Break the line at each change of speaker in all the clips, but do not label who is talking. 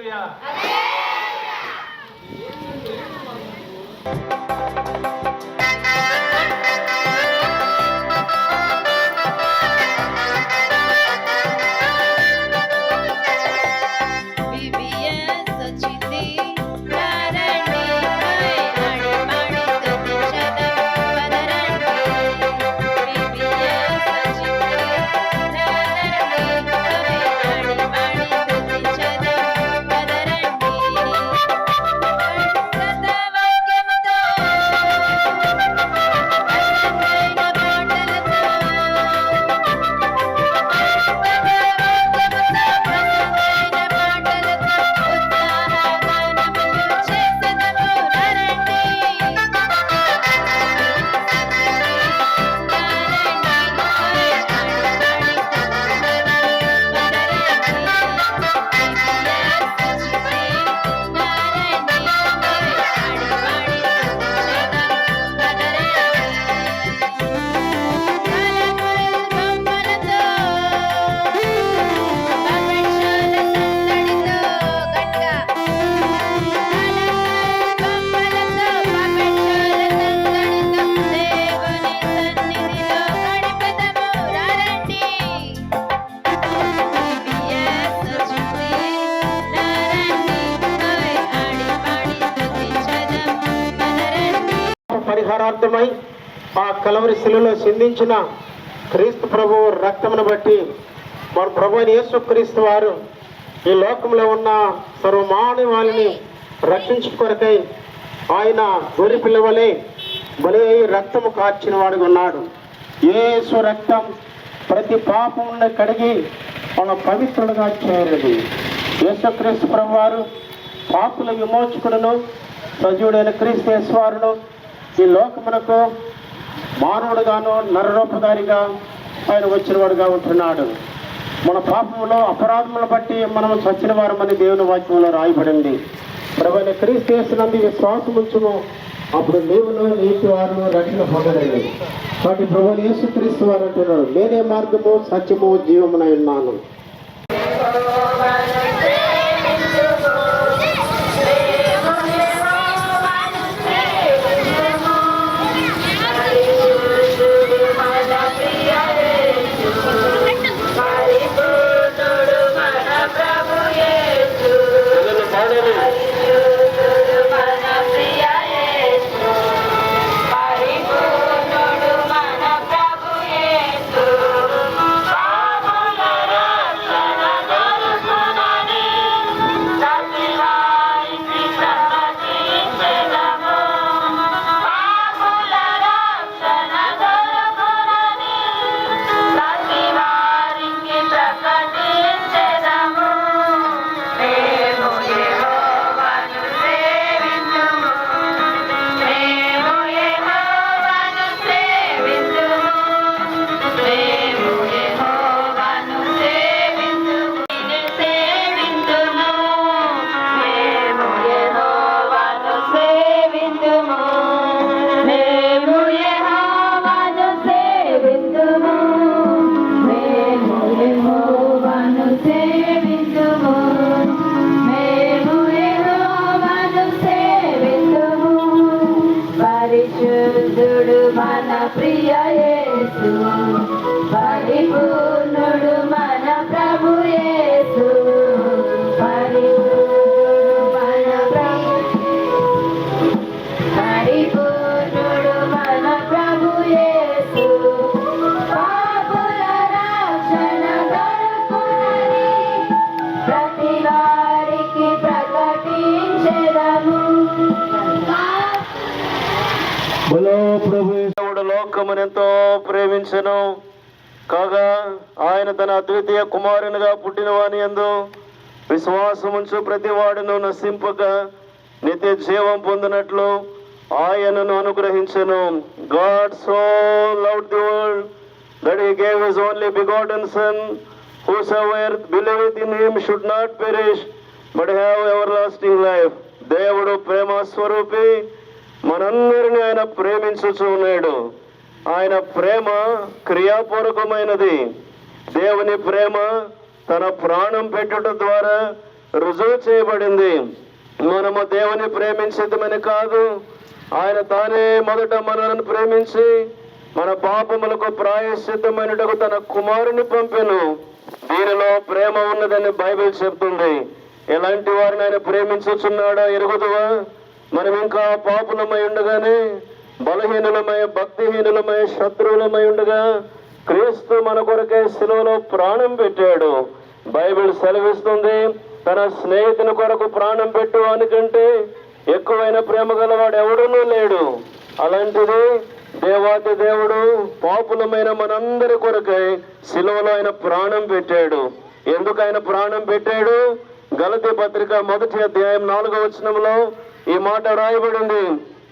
హల్లెలూయా.
పరిహారార్థమై ఆ కలవరి శిలువలో చిందించిన క్రీస్తు ప్రభువు రక్తమును బట్టి మన ప్రభు యేసు క్రీస్తు వారు ఈ లోకంలో ఉన్న సర్వమానవాళిని రక్షించుకొరకై ఆయన గొర్రె పిల్లవలే బలి రక్తము కార్చిన వాడుగా ఉన్నాడు. యేసు రక్తం ప్రతి పాపమును కడిగి మన పవిత్రుడుగా చేరేది. యేసుక్రీస్తు ప్రభు వారు పాపుల విమోచకుడును సజీవుడైన క్రీస్తు యేసువారును ఈ లోకమునకు మానవుడుగాను నరరూపధారిగా ఆయన వచ్చినవాడుగా ఉంటున్నాడు. మన పాపములో అపరాధములను బట్టి మనం చచ్చిన వారమని దేవుని వాక్యంలో రాయబడింది. ప్రభువైన క్రీస్తు యేసునందు విశ్వాసం ఉంచుము, అప్పుడు నీవును నీతి వారును రక్షణ పొందలేని. కాబట్టి ప్రభువైన యేసు క్రీస్తు వారు అంటున్నాడు, నేనే మార్గము సత్యము జీవమునై ఉన్నాను.
పరిశుద్ధుడు మన ప్రియ యేసు, పరిపూర్ణుడు మన ప్రభు యేసు, పరిపూర్ణుడు మన ప్రభు, పరిపూర్ణుడు మన ప్రభు యేసు. పాపుల రక్షణ దొరకునని ప్రతి వారికి ప్రకటించెదము.
దేవుడు లోకమునెంతో ప్రేమించెను కాగా ఆయన తన అద్వితీయ కుమారునిగా పుట్టిన వాని యందు విశ్వాసముంచు ప్రతి వాడును నశింపక నిత్య జీవం పొందినట్లు ఆయనను అనుగ్రహించెను. God so loved the world that he gave his only begotten son, whosoever believeth in him should not perish but have everlasting life. దేవుడు ప్రేమ స్వరూపి మనందరినీ ఆయన ప్రేమించుచు ఉన్నాడు. ఆయన ప్రేమ క్రియాపూర్వకమైనది. దేవుని ప్రేమ తన ప్రాణం పెట్టుట ద్వారా
రుజువు చేయబడింది. మనము దేవుని ప్రేమించేదమని కాదు, ఆయన తానే మొదట మనలను ప్రేమించి మన పాపములకు ప్రాయశ్చిత్తమైనటకు తన కుమారుని పంపెను. దీనిలో ప్రేమ ఉన్నదని బైబిల్ చెప్తుంది. ఎలాంటి వారిని ఆయన ప్రేమించుచున్నాడో ఎరుగుదువా? మనం ఇంకా పాపులమై ఉండగానే, బలహీనులమై, భక్తిహీనులమై, శత్రువులమై ఉండగా క్రీస్తు మన కొరకే శిలువలో ప్రాణం పెట్టాడు. బైబిల్ సెలవిస్తుంది, తన స్నేహితుని కొరకు ప్రాణం పెట్టువానికంటే ఎక్కువైన ప్రేమ గలవాడు ఎవడూ లేడు. అలాంటిది దేవాతి దేవుడు పాపులమైన మనందరి కొరకై శిలువలో ఆయన ప్రాణం పెట్టాడు. ఎందుకు ఆయన ప్రాణం పెట్టాడు? గలతీ పత్రిక 1వ అధ్యాయం 4వ వచనంలో ఈ మాట రాయబడింది,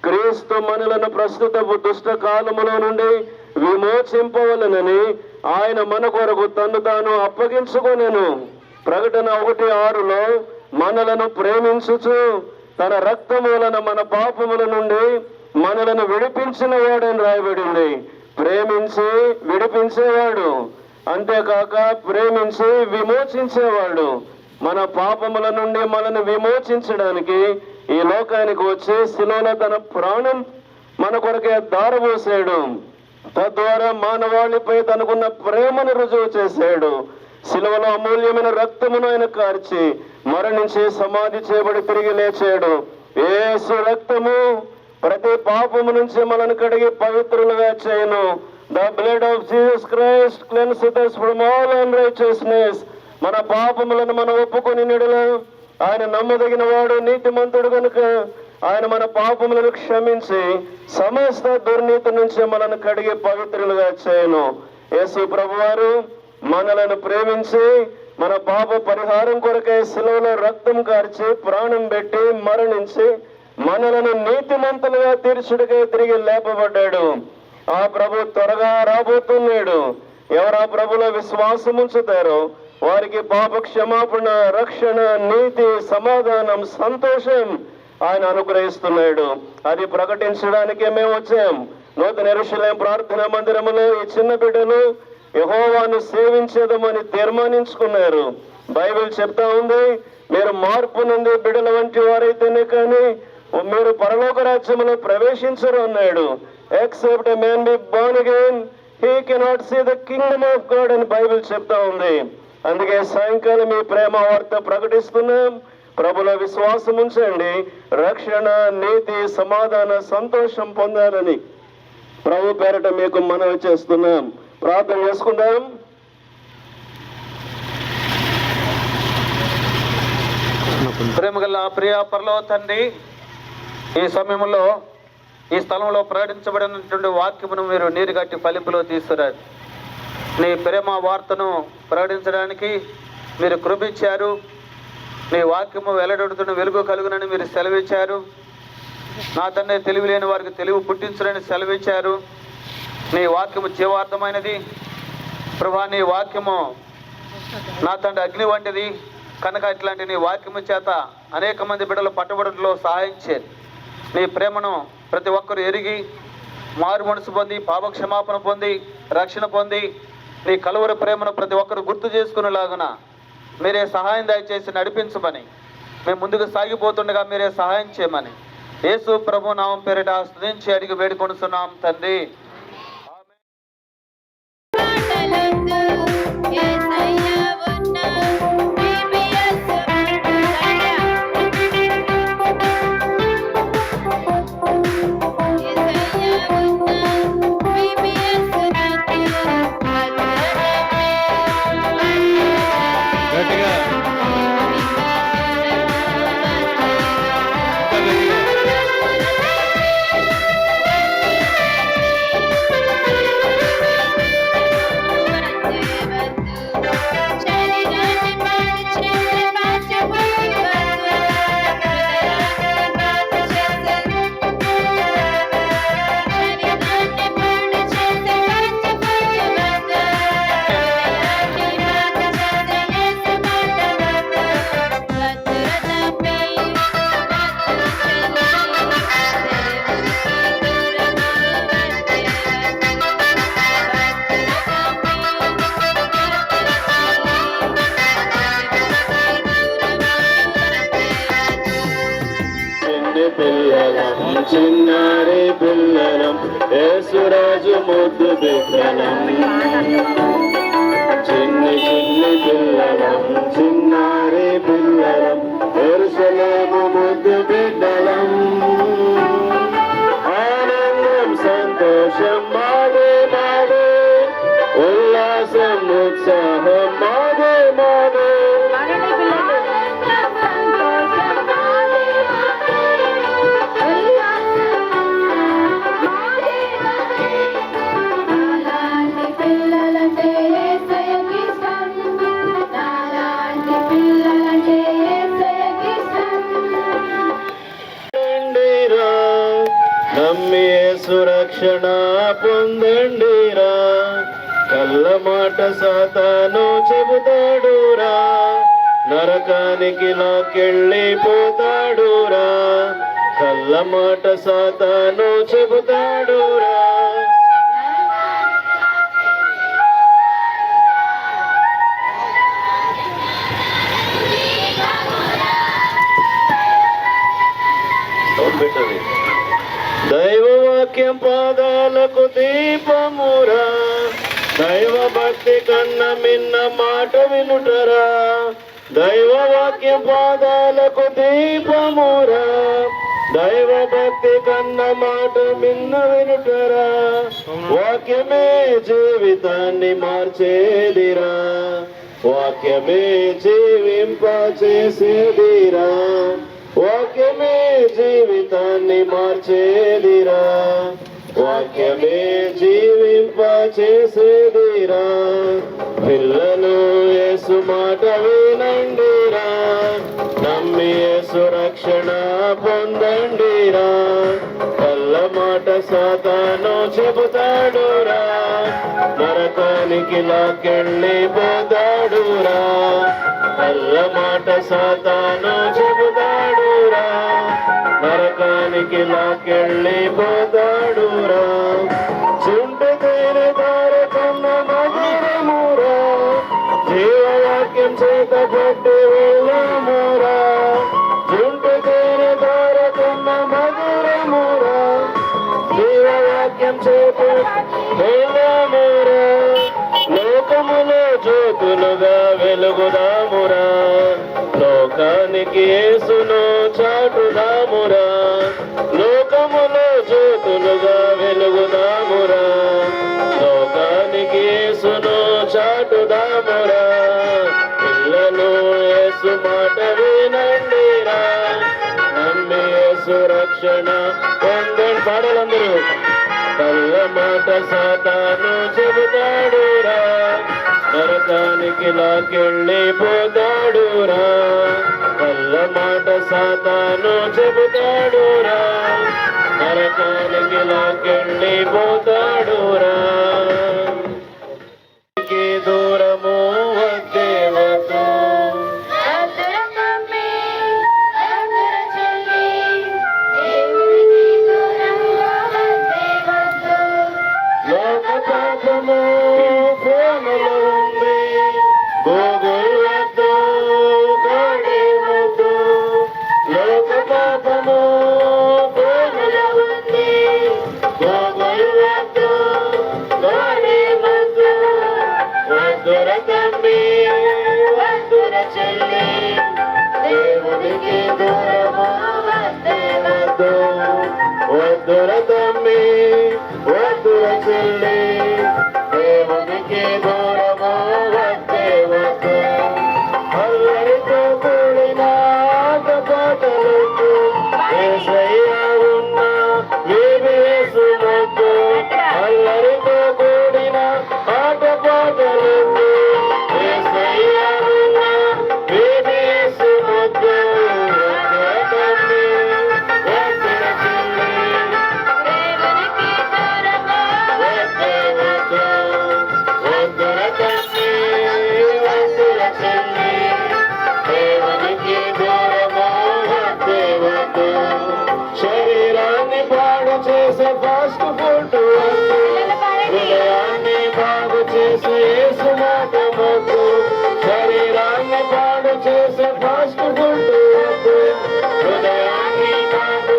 క్రీస్తు మనలను ప్రస్తుతపు దుష్ట కాలములో నుండి విమోచింపవలనని ఆయన మన కొరకు తన్ను తాను అప్పగించుకొనెను. ప్రకటన 1:6లో మనలను ప్రేమించుచు తన రక్తము వలన మన పాపముల నుండి మనలను విడిపించిన వాడని రాయబడింది. ప్రేమించి విడిపించేవాడు, అంతేకాక ప్రేమించి విమోచించేవాడు. మన పాపముల నుండి మనల్ని విమోచించడానికి ఈ లోకానికి వచ్చి శిలువలో తన ప్రాణం మన కొరకే దారబోసాడు. తద్వారా మానవాళిపై తనకున్న ప్రేమను రుజువు చేశాడు. శిలువలో అమూల్యమైన రక్తమును ఆయన కార్చి మరణించి సమాధి చేయబడి తిరిగి లేచాడు. యేసు రక్తము ప్రతి పాపము నుంచి మనల్ని కడిగి పవిత్రులుగా చేయను. The blood of Jesus Christ cleanses us from all unrighteousness. మన పాపములను మనం ఒప్పుకొని నిడల ఆయన నమ్మదగిన వాడు, నీతిమంతుడు కనుక ఆయన మన పాపములను క్షమించి సమస్త దుర్నీతి నుంచి మనల్ని కడిగి పవిత్రులుగా చేయను. యేసు ప్రభువారు మనలను ప్రేమించి మన పాప పరిహారం కొరకై శిలువలో రక్తం కార్చి ప్రాణం పెట్టి మరణించి మనలను నీతిమంతులుగా తీర్చుడికై తిరిగి లేపబడ్డాడు. ఆ ప్రభు త్వరగా రాబోతున్నాడు. ఎవరు ఆ ప్రభులో విశ్వాసం ఉంచుతారో వారికి పాప క్షమాపణ, రక్షణ, నీతి, సమాధానం, సంతోషం ఆయన అనుగ్రహిస్తున్నాడు. అది ప్రకటించడానికే మేము వచ్చాం. నూతన యెరూషలేము ప్రార్థనా మందిరములో ఈ చిన్న బిడ్డలు యెహోవాను సేవించేదమని తీర్మానించుకున్నారు. బైబిల్ చెప్తా ఉంది, మీరు మార్పు నుండి బిడ్డల వంటి వారైతేనే కానీ మీరు పరలోక రాజ్యంలో ప్రవేశించరు అన్నాడు. Except a man be born again he cannot see the kingdom of God అని బైబిల్ చెప్తా ఉంది. అందుకే సాయంకాలం ఈ ప్రేమ వార్త ప్రకటిస్తున్నాం. ప్రభులో విశ్వాసం ఉంచండి, రక్షణ, నీతి, సమాధాన, సంతోషం పొందాలని ప్రభు పేరట మీకు మనవి చేస్తున్నాం. ప్రార్థన చేసుకుందాం.
ప్రేమగల ప్రియ పరలోక తండ్రి, ఈ సమయంలో ఈ స్థలంలో ప్రకటించబడినటువంటి వాక్యమును మీరు నీరు కట్టి ఫలింపులో తీసుకురారు. నీ ప్రేమ వార్తను ప్రకటించడానికి మీరు కృపించారు. నీ వాక్యము వెల్లడొడుతున్న వెలుగు కలుగునని మీరు సెలవిచ్చారు. నా తండ్రి, తెలివి లేని వారికి తెలివి పుట్టించునని సెలవిచ్చారు. నీ వాక్యము జీవార్థమైనది ప్రభా. నీ వాక్యము నా తండ్రి అగ్ని వంటిది కనుక ఇట్లాంటి నీ వాక్యము చేత అనేక మంది బిడ్డలు పట్టుబడులో సహాయం చేయాలి. నీ ప్రేమను ప్రతి ఒక్కరు ఎరిగి మారు మనసు పొంది పాపక్షమాపణ పొంది రక్షణ పొంది నీ కలువరి ప్రేమను ప్రతి ఒక్కరు గుర్తు చేసుకునేలాగున మీరే సహాయం దయచేసి నడిపించమని, మేము ముందుకు సాగిపోతుండగా మీరే సహాయం చేయమని యేసు ప్రభు నామం పేరిట స్తుతించి అడిగి వేడుకొనుచున్నాం తండ్రి.
పిల్లలం చిన్నారి పిల్లలం యేసురాజు ముద్దు బిడ్డలం చిన్ని చిన్ని పిల్లలం చిన్నారి పిల్లలం యెరూషలేము ముద్దు బిడ్డలం ఆనందం సంతోషం మాదే మాదే ఉల్లాసం ఉత్సాహం మాదే మాదే నమ్మి సురక్షణ పొందండిరా కళ్ళ మాట సాతాను చెబుతాడురా నరకానికి లాకెళ్ళిపోతాడురా కళ్ళ మాట సాతాను చెబుతాడురా దైవవాక్యం పాదాలకు దీపమురా దైవ భక్తి కన్న మిన్న మాట వినుటరా దైవవాక్యం పాదాలకు దీపమురా దైవ భక్తి కన్న మాట మిన్న వినుటరా వాక్యమే జీవితాన్ని మార్చేదిరా వాక్యమే జీవింప చేసేదిరా వాక్యమే జీవితాన్ని మార్చేదిరా వాక్యమే జీవింప చేసేదిరా పిల్లలు యేసు మాట వినండిరా నమ్మి యేసు రక్షణ పొందండిరా కళ్ళ మాట సాతాను చెబుతాడురా నరకానికి లాకెళ్ళిపోతాడురా కళ్ళ మాట సాతాను చెబుతాడురా నరకానికి లాకెళ్ళిపోతాడురా చుంటు తేనె తారకన్న మధురమురా జీవవాక్యం చేత పట్టి వెళ్ళమురా చుంటు తేనె తారకన్న మధురమురా జీవవాక్యం చేత వెళ్ళమురా లోకములో జ్యోతులుగా వెలుగుదామురా లోకానికి యేసును చాటుదామురా లోకములో జ్యోతులుగా వెలుగుదామురా లోకానికి యేసును చాటుదామురా పిల్లలు యేసు మాట వినండిరా నమ్మి యేసు రక్షణ పొందండి పాడలందరూ కళ్ళ మాట సాతాను చెబుతాడురా నరకానికి లాకెళ్ళిపోతాడురా కళ్ళ మాట సాతాను చెబుతాడురా నరకానికి లాకెళ్ళిపోతాడురా దూరము వద్దేవతో లోక పాపము ప్రేమలో ఉంది గోగులతో గాడి ముద్దు లోక పాపము ప్రేమలో ఉంది గోగులతో గాడి ముద్దు వద్దుర తమ్మి వద్దుర చెల్లి దేవునికి దూరము వద్దు వద్దుర తమ్మి వద్దుర చెల్లి దేవునికి దూరము వద్దు అల్లరితో కూడిన ఆటపాటలకు యేసయ్య ఉన్న వేవేసు మొక్కు అల్లరితో కూడిన ఆటపాటలకు యేసయ్య ఉన్న వేవేసు మొక్కు శరీరాన్ని పాడు చేసే ఫాస్ట్ ఫుడ్ హృదయాన్ని బాగు చేసే యేసు మాట మొక్కు శరీరాన్ని పాడు చేసే ఫాస్ట్ ఫుడ్ హృదయాన్ని బాగు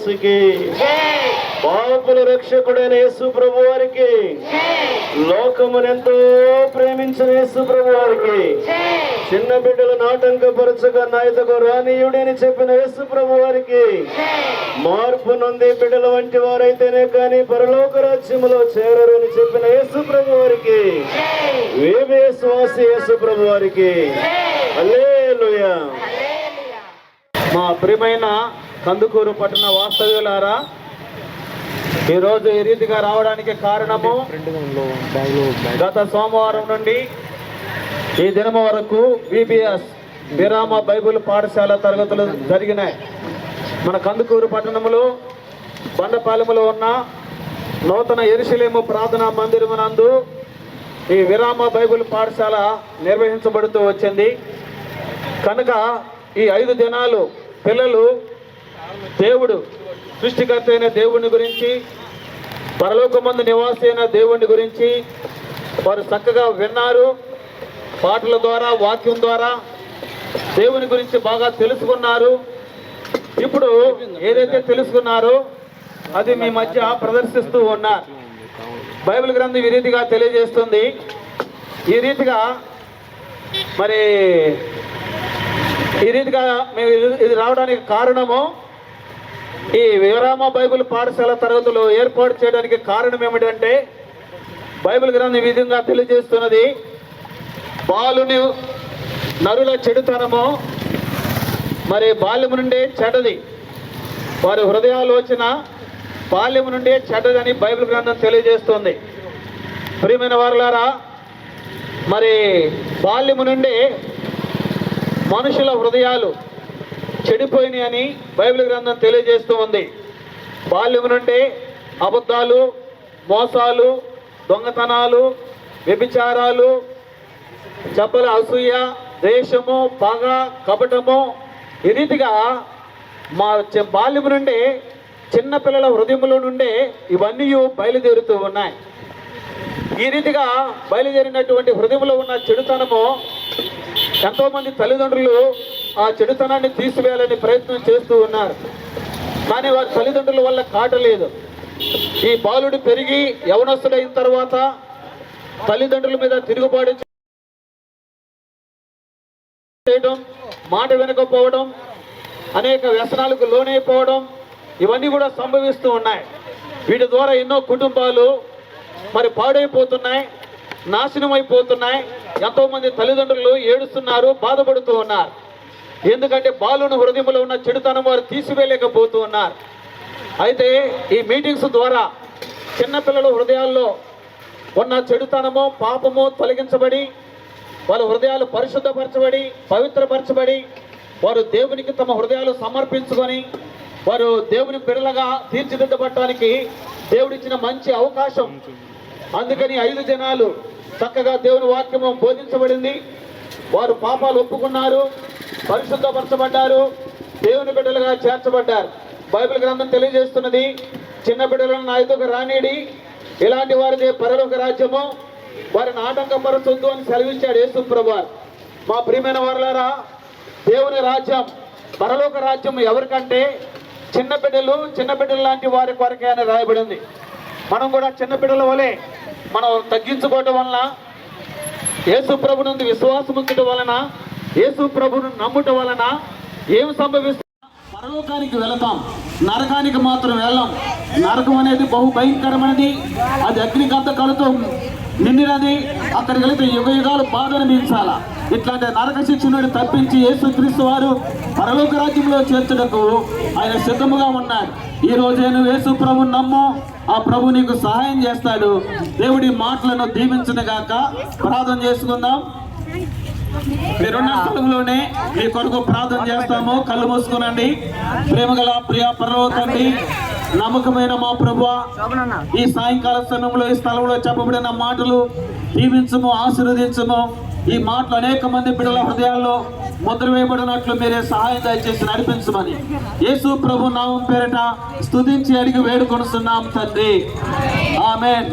యేసుకి, పాపుల రక్షకుడైన యేసు ప్రభు వారికి, లోకమునెంతో ప్రేమించిన యేసు ప్రభు వారికి, చిన్న బిడ్డలను ఆటంకపరచగా నా యొద్దకు రానీయుడి అని చెప్పిన యేసు ప్రభు వారికి, మార్పు నొంది బిడ్డల వంటి వారైతేనే కానీ పరలోక రాజ్యములో చేరరు అని చెప్పిన యేసు ప్రభు వారికి, VBS వాసి యేసు ప్రభు వారికి హల్లెలూయా.
మా ప్రియమైన కందుకూరు పట్టణ వాస్తవ్యులారా, ఈరోజు ఈ రీతిగా రావడానికి కారణము గత సోమవారం నుండి ఈ దినము వరకు VBS విరామ బైబిల్ పాఠశాల తరగతులు జరిగినాయి. మన కందుకూరు పట్టణములో బండపాలెములో ఉన్న నూతన యెరూషలేము ప్రార్థనా మందిరమునందు ఈ విరామ బైబిల్ పాఠశాల నిర్వహించబడుతూ వచ్చింది. కనుక ఈ 5 దినాలు పిల్లలు దేవుడు సృష్టికర్త అయిన దేవుని గురించి, పరలోకమందు నివాసి అయిన దేవుని గురించి వారు చక్కగా విన్నారు. పాటల ద్వారా, వాక్యం ద్వారా దేవుని గురించి బాగా తెలుసుకున్నారు. ఇప్పుడు ఏదైతే తెలుసుకున్నారో అది మీ మధ్య ప్రదర్శిస్తూ ఉన్నారు. బైబిల్ గ్రంథం ఈ రీతిగా తెలియజేస్తుంది. ఈ రీతిగా మేము ఇది రావడానికి కారణము, ఈ విరామ బైబిల్ పాఠశాల తరగతులు ఏర్పాటు చేయడానికి కారణం ఏమిటంటే, బైబిల్ గ్రంథం ఈ విధంగా తెలియజేస్తున్నది, బాలుని నరుల చెడుతనము బాల్యము నుండే చెడ్డది, వారి హృదయాలోచన బాల్యము నుండే చెడ్డదని బైబిల్ గ్రంథం తెలియజేస్తుంది. ప్రియమైన వారులారా, బాల్యము నుండే మనుషుల హృదయాలు చెడిపోయినాయి అని బైబిల్ గ్రంథం తెలియజేస్తూ ఉంది. బాల్యము నుండే అబద్ధాలు, మోసాలు, దొంగతనాలు, వ్యభిచారాలు, చెప్పల అసూయ, ద్వేషము, పగ, కపటము, ఈ రీతిగా బాల్యము నుండే చిన్నపిల్లల హృదయములో నుండే ఇవన్నీ బయలుదేరుతూ ఉన్నాయి. ఈ రీతిగా బయలుదేరినటువంటి హృదయంలో ఉన్న చెడుతనము ఎంతోమంది తల్లిదండ్రులు ఆ చెడుతనాన్ని తీసివేయాలని ప్రయత్నం చేస్తూ ఉన్నారు. కానీ వారి తల్లిదండ్రుల వల్ల కాటలేదు. ఈ బాలుడు పెరిగి యవనస్తుడైన తర్వాత తల్లిదండ్రుల మీద తిరుగుబాటు చేయడం, మాట వినకపోవడం, అనేక వ్యసనాలకు లోనైపోవడం, ఇవన్నీ కూడా సంభవిస్తూ ఉన్నాయి. వీటి ద్వారా ఎన్నో కుటుంబాలు పాడైపోతున్నాయి, నాశనం అయిపోతున్నాయి. ఎంతోమంది తల్లిదండ్రులు ఏడుస్తున్నారు, బాధపడుతూ ఉన్నారు. ఎందుకంటే బాలుని హృదయంలో ఉన్న చెడుతనం వారు తీసివేయలేకపోతూ ఉన్నారు. అయితే ఈ మీటింగ్స్ ద్వారా చిన్నపిల్లల హృదయాల్లో ఉన్న చెడుతనము, పాపము తొలగించబడి వాళ్ళ హృదయాలు పరిశుద్ధపరచబడి, పవిత్రపరచబడి, వారు దేవునికి తమ హృదయాలు సమర్పించుకొని వారు దేవుని బిడ్డలుగా తీర్చిదిద్దబడటానికి దేవుడిచ్చిన మంచి అవకాశం. అందుకని 5 దినాలు చక్కగా దేవుని వాక్యము బోధించబడింది. వారు పాపాలు ఒప్పుకున్నారు, పరిశుద్ధపరచబడ్డారు, దేవుని బిడ్డలుగా చేర్చబడ్డారు. బైబిల్ గ్రంథం తెలియజేస్తున్నది, చిన్న బిడ్డలను నా ఎదుగు రానీడి, ఇలాంటి వారిదే పరలోక రాజ్యము, వారిని ఆటంకపరచొద్దు అని సెలవిచ్చాడు యేసు ప్రభువారు. మా ప్రియమైన వారులారా, దేవుని రాజ్యం, పరలోక రాజ్యం ఎవరికంటే చిన్న బిడ్డలు లాంటి వారి కొరకే అని రాయబడింది. మనం కూడా చిన్న బిడ్డల వలె మనం తగ్గించుకోవటం వలన, యేసు ప్రభు నుండి విశ్వాసం ఉంచడం వలన, యేసు ప్రభును నమ్ముట వలన ఏం సంభవిస్తుంది? పరలోకానికి వెళతాం, నరకానికి మాత్రం వెళ్ళాం. నరకం అనేది బహు భయంకరమైనది, అది అగ్నిగంధ కళతో నిండినది. అక్కడికి వెళితే యుగ యుగాలు బాధ అనిపించాలా. ఇట్లాంటి నరక శిక్ష నుండి తప్పించి యేసుక్రీస్తు వారు పరలోక రాజ్యంలో చేర్చడానికి ఆయన సిద్ధముగా ఉన్నారు. ఈ రోజు నువ్వు యేసు ప్రభుని నమ్ము, ఆ ప్రభు నీకు సహాయం చేస్తాడు. దేవుడి మాటలను దీవించిన గాక. ప్రార్థన చేసుకుందాం. మీరున్న స్థలంలోనే మీ కొరకు ప్రార్థన చేస్తాము. కళ్ళు మూసుకునండి. ప్రేమగల ప్రియ పరలోక తండ్రి, నమ్మకమైన మా ప్రభువా, ఈ సాయంకాల సమయంలో ఈ స్థలంలో చెప్పబడిన మాటలు దీవించము, ఆశీర్వదించము. ఈ మాటలు అనేక మంది బిడ్డల హృదయాల్లో ముద్ర వేయబడినట్లు మీరే సహాయం దయచేసి నడిపించమని యేసు ప్రభు నామం పేరిట స్తుతించి అడిగి వేడుకొనుస్తున్నాం తండ్రి. ఆమేన్.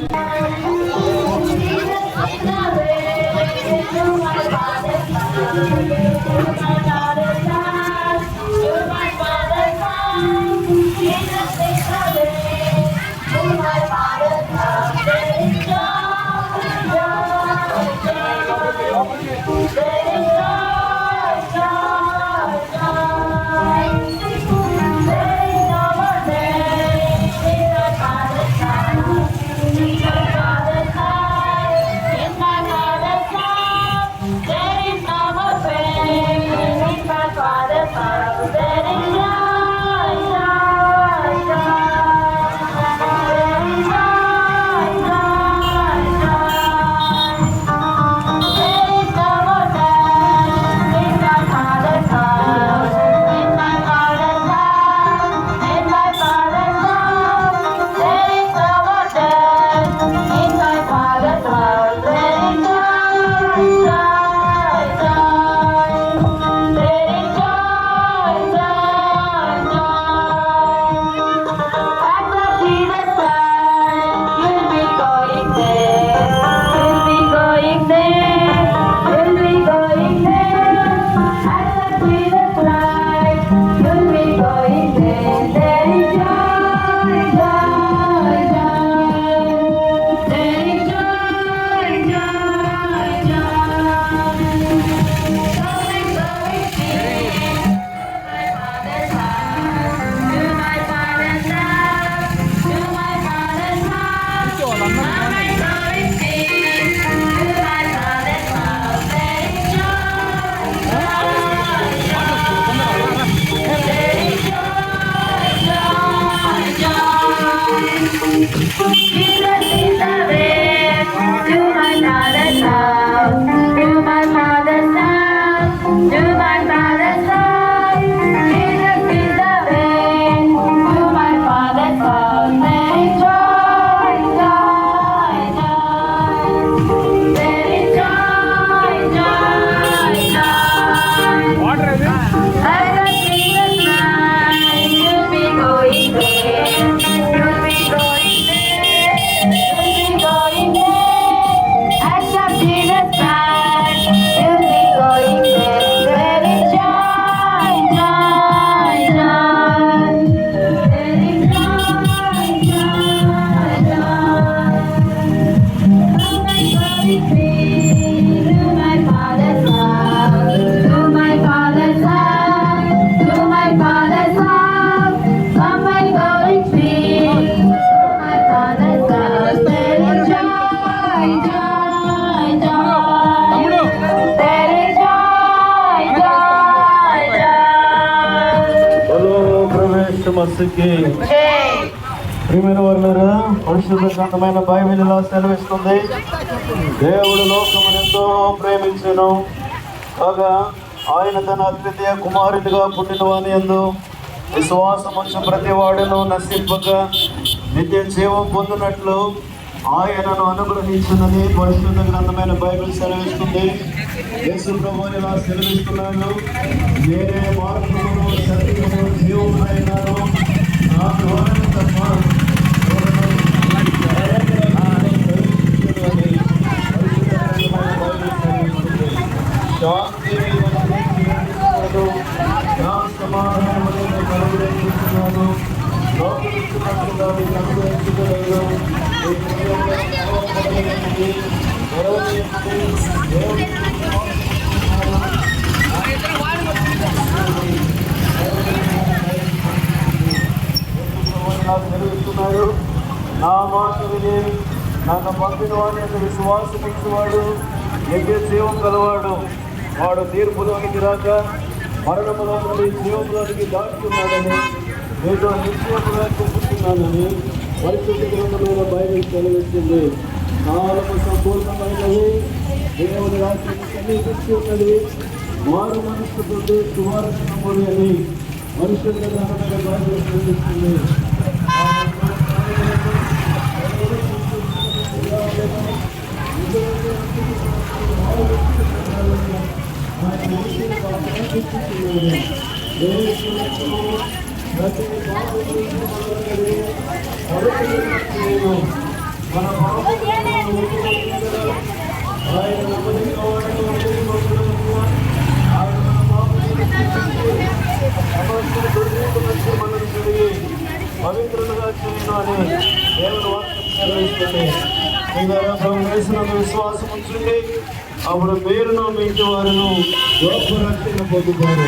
You're my father's son.
యేసుకి. ప్రియమైన వారులారా, పరిశుద్ధ గ్రంథమైన బైబిల్ ఇలా సెలవిస్తుంది, దేవుడు లోకమును ఎంతో ప్రేమించెను కాగా ఆయన తన అద్వితీయ కుమారుడిగా పుట్టిన వాని యందు విశ్వాసముంచు ప్రతి వాడును నశింపక నిత్య జీవం పొందినట్లు ఆయనను అనుగ్రహించునని పరిశుద్ధ గ్రంథమైన బైబిల్ సెలవిస్తుంది. యేసు ప్రభువుని ఇలా సెలవిస్తున్నాను, నేనే మార్గమును సత్యమును జీవమునైనాను, నా ద్వారా తప్ప శాంతి నా సమాధానమును అనుగ్రహిస్తున్నాను. తెలుస్తున్నారు, నా మాట విని నన్ను పంపిన వాడి యొక్క విశ్వాసం ఉంచేవాడు నిత్య జీవం గలవాడు. వాడు తీర్పులోనికి రాక మరణములో నుండి జీవంలోనికి దాటుతున్నాడని మీతో నిశ్చయముగా చెప్పుతున్నానని పరిశుద్ధ గ్రంథమైన బైబిల్ సెలవిస్తుంది. కాలము సంపూర్ణమైనది, దేవుని రాజ్యం సమీపించి ఉన్నది, వారు మనస్సు పొంది సువార్తనములు అని పరిశుద్ధ గ్రంథమైన బైబిల్ సెలవిస్తుంది. పవిత్రులుగా చేయను దేవుని వాక్యం సెలవిస్తుంది. విశ్వాసం ఉంచండి, అప్పుడు మీరును మీ ఇంటి వారును గొప్ప రక్షణ పొందుతారు.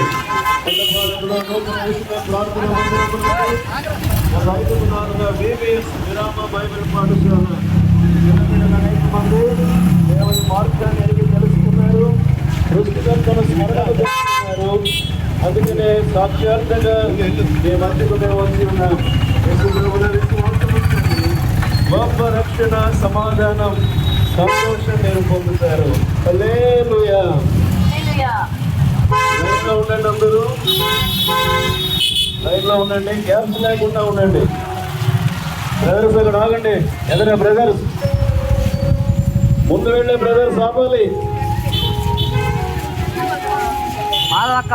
BBS విరామ బైబిల్ పాఠశాల అనేక మంది దేవుని మార్గాన్ని ఎరిగి తెలుసుకున్నారు, దృష్టిగంతను స్మరణ చేస్తున్నారు. అందుకనే సాక్షాత్తంగా మీ మధ్యకు మేము వచ్చి ఉన్నాం. గొప్ప రక్షణ, సమాధానం, సంతోషం మీరు పొందుతారు. హల్లెలూయా. లైన్లో ఉండండి, అందరూ లైన్లో ఉండండి, గ్యాప్స్ లేకుండా ఉండండి. బ్రదర్స్ అక్కడ ఆగండి, ఎదురే బ్రదర్స్, ముందు వెళ్ళే బ్రదర్స్ ఆపాలి.
మాధవక్క,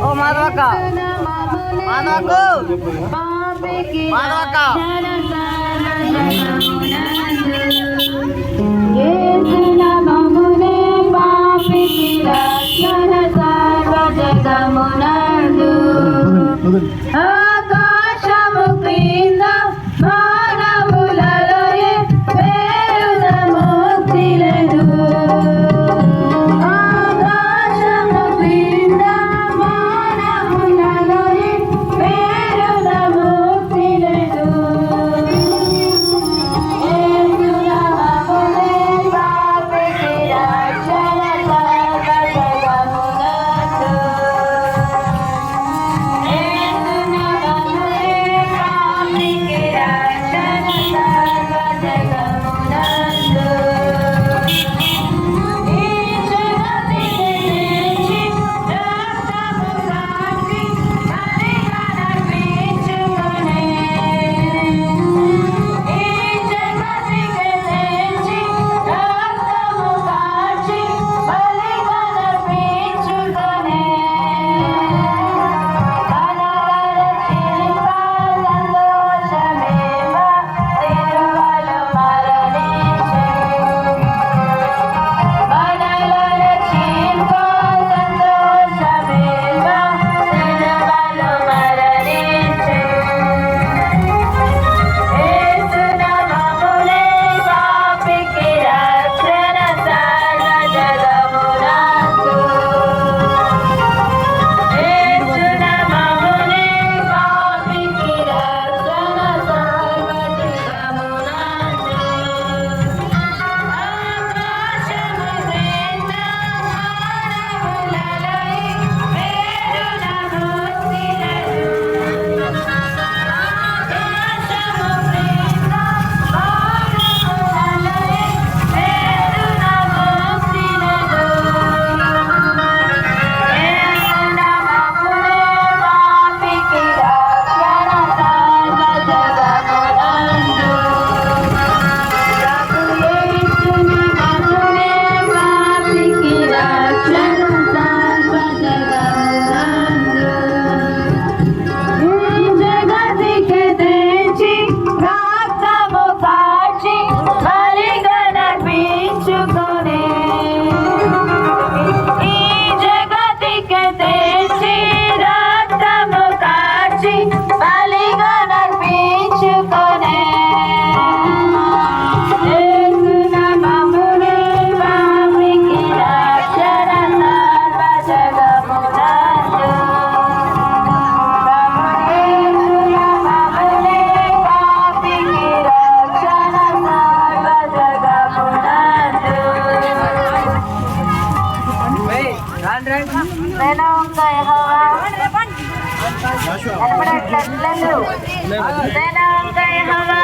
ఓ మాధవక్క, మాధవక్క, మాధవక్క.
ఆకాశము క్రింద మానవులలో పేరున ముక్తి లేదు. ఆకాశము క్రింద మానవులలో పేరున ముక్తి లేదు. సేనావంకాయ హవా కనబడట్లేదు సేనావంకాయ హవా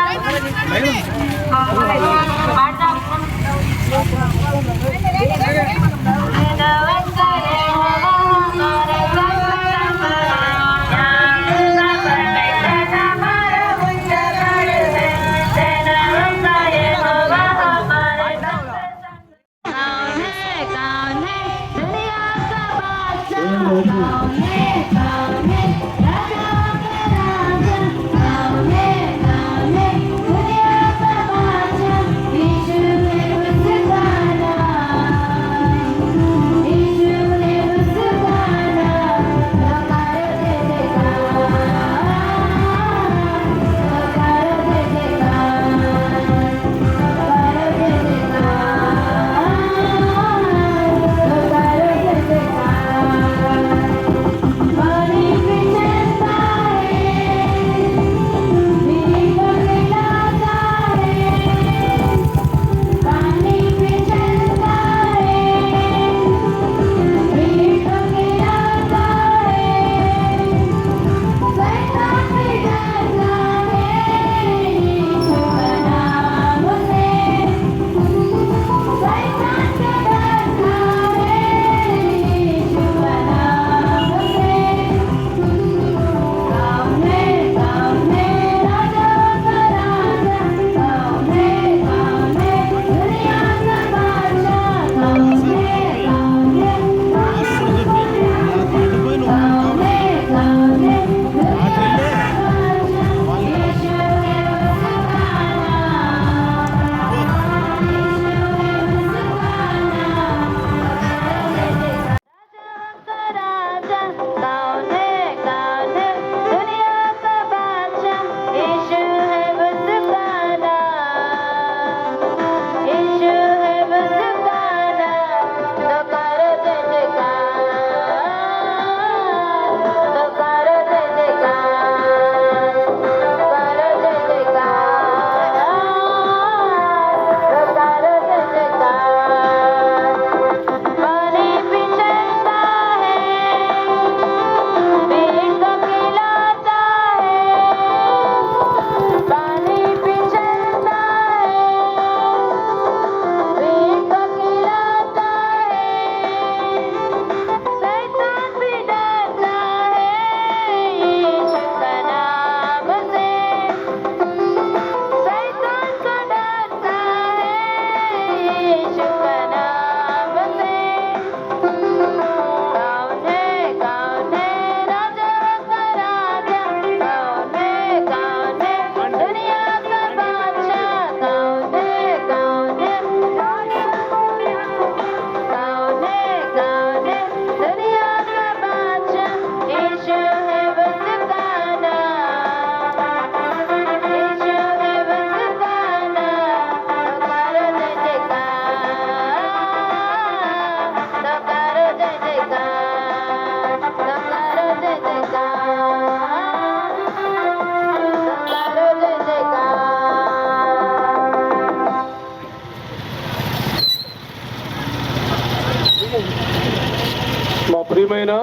మా ప్రియమైన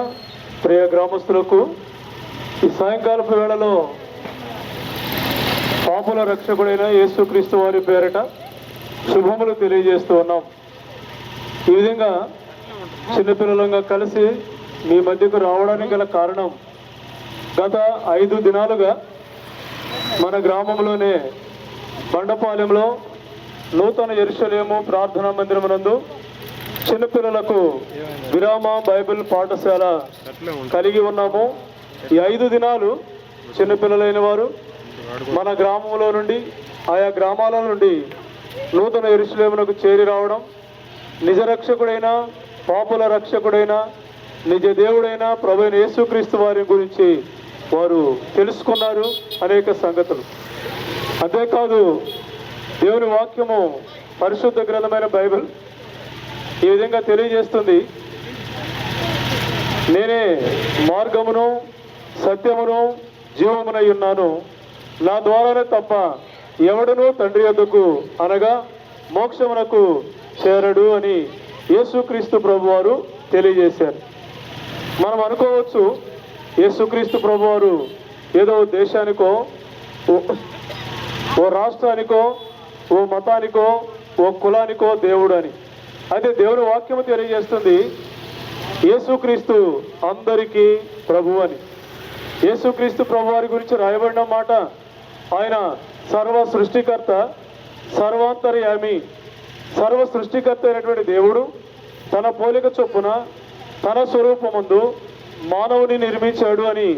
ప్రియ గ్రామస్తులకు ఈ సాయంకాలపు వేళలో పాపుల రక్షకుడైన యేసుక్రీస్తు వారి పేరట శుభములు తెలియజేస్తూ ఉన్నాం. ఈ విధంగా చిన్నపిల్లలంగా కలిసి మీ మధ్యకు రావడానికి గల కారణం, గత 5 దినాలుగా మన గ్రామంలోనే బండపాలెంలో నూతన యెరూషలేము ప్రార్థనా మందిరమునందు చిన్నపిల్లలకు విరామ బైబిల్ పాఠశాల కలిగి ఉన్నాము. ఈ 5 దినాలు చిన్నపిల్లలైన వారు మన గ్రామంలో నుండి ఆయా గ్రామాల నుండి నూతన యెరూషలేమునకు చేరి రావడం, నిజ రక్షకుడైన పాపుల రక్షకుడైన నిజ దేవుడైన ప్రభువైన యేసుక్రీస్తు వారి గురించి వారు తెలుసుకున్నారు అనేక సంగతులు. అంతేకాదు దేవుని వాక్యము పరిశుద్ధ గ్రంథమైన బైబిల్ ఈ విధంగా తెలియజేస్తుంది, నేనే మార్గమును సత్యమును జీవమునై ఉన్నాను, నా ద్వారానే తప్ప ఎవడునూ తండ్రి యొద్దకు అనగా మోక్షమునకు చేరడు అని యేసుక్రీస్తు ప్రభు వారు తెలియజేశారు. మనం అనుకోవచ్చు యేసుక్రీస్తు ప్రభువారు ఏదో దేశానికో ఓ రాష్ట్రానికో ఓ మతానికో ఓ కులానికో దేవుడు అని. అయితే దేవుని వాక్యము తెలియజేస్తుంది యేసుక్రీస్తు అందరికీ ప్రభు అని. యేసుక్రీస్తు ప్రభు వారి గురించి రాయబడిన మాట, ఆయన సర్వ సృష్టికర్త, సర్వాంతర్యామి, సర్వ సృష్టికర్త అయినటువంటి దేవుడు తన పోలిక చొప్పున తన స్వరూపమందు మానవుని నిర్మించాడు అని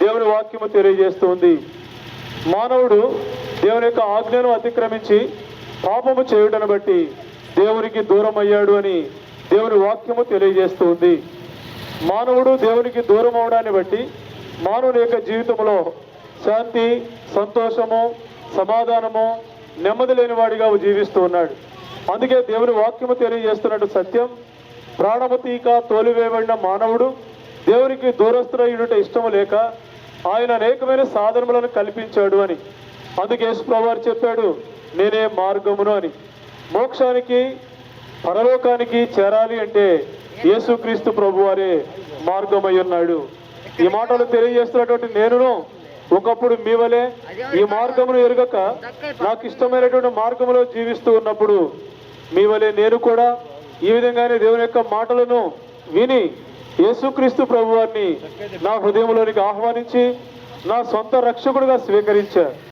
దేవుని వాక్యము తెలియజేస్తుంది. మానవుడు దేవుని యొక్క ఆజ్ఞను అతిక్రమించి పాపము చేయుటను బట్టి దేవునికి దూరం అయ్యాడు అని దేవుని వాక్యము తెలియజేస్తుంది. మానవుడు దేవునికి దూరం అవడాన్ని బట్టి మానవుని యొక్క జీవితంలో శాంతి, సంతోషము, సమాధానము, నెమ్మది లేని వాడిగా జీవిస్తూ ఉన్నాడు. అందుకే దేవుని వాక్యము తెలియజేస్తున్నట్టు సత్యం, ప్రాణము తీక తోలివేయబడిన మానవుడు దేవునికి దూరస్తుడయ్యుట ఇష్టము లేక ఆయన అనేకమైన సాధనములను కల్పించాడు అని. అందుకే యేసు ప్రభువారు చెప్పాడు, నేనే మార్గమును అని. మోక్షానికి, పరలోకానికి చేరాలి అంటే యేసుక్రీస్తు ప్రభువారే మార్గమై ఉన్నాడు. ఈ మాటలు తెలియజేస్తున్నటువంటి నేనును ఒకప్పుడు మీ వలె ఈ మార్గమును ఎరుగక నాకు ఇష్టమైనటువంటి మార్గములో జీవిస్తూ ఉన్నప్పుడు మీ వలె నేను కూడా ఈ విధంగానే దేవుని యొక్క మాటలను విని యేసుక్రీస్తు ప్రభువారిని నా హృదయంలోనికి ఆహ్వానించి నా సొంత రక్షకుడిగా స్వీకరించా.